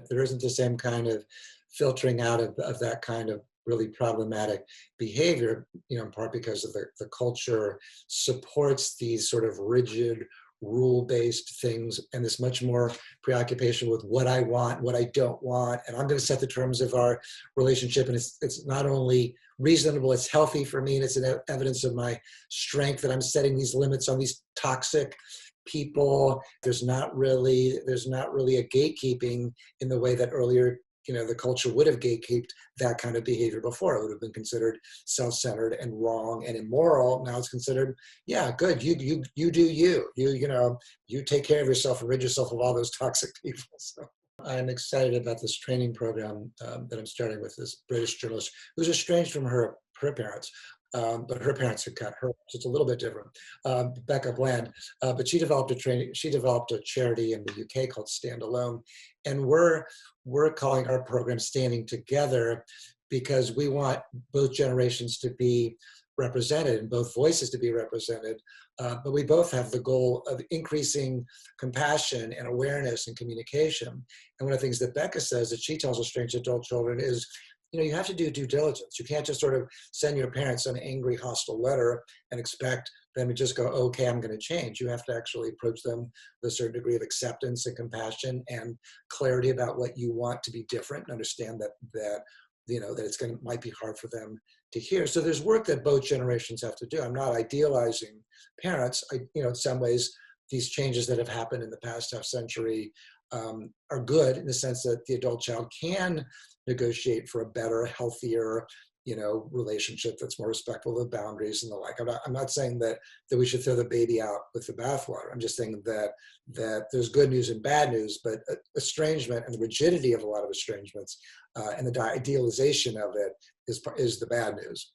There isn't the same kind of filtering out of that kind of really problematic behavior, in part because of the culture supports these sort of rigid, rule-based things, and this much more preoccupation with what I want, what I don't want, and I'm going to set the terms of our relationship. And it's not only reasonable, it's healthy for me, and it's an evidence of my strength that I'm setting these limits on these toxic people. There's not really a gatekeeping in the way that earlier, the culture would have gatekeeped that kind of behavior before. It would have been considered self-centered and wrong and immoral. Now it's considered, yeah, good. You do you take care of yourself and rid yourself of all those toxic people. So I'm excited about this training program that I'm starting with this British journalist who's estranged from her parents. But her parents had cut her. So it's a little bit different. Becca Bland, but she developed a charity in the UK called Stand Alone, and we're calling our program Standing Together because we want both generations to be represented and both voices to be represented. But we both have the goal of increasing compassion and awareness and communication. And one of the things that Becca says that she tells estranged adult children is, you have to do due diligence. You can't just sort of send your parents an angry, hostile letter and expect them to just go, okay, I'm going to change. You have to actually approach them with a certain degree of acceptance and compassion and clarity about what you want to be different, and understand that might be hard for them to hear. So there's work that both generations have to do. I'm not idealizing parents. In some ways, these changes that have happened in the past half century are good in the sense that the adult child can negotiate for a better, healthier, relationship that's more respectful of boundaries and the like. I'm not saying that we should throw the baby out with the bathwater. I'm just saying that there's good news and bad news, but estrangement and the rigidity of a lot of estrangements and the idealization of it is the bad news.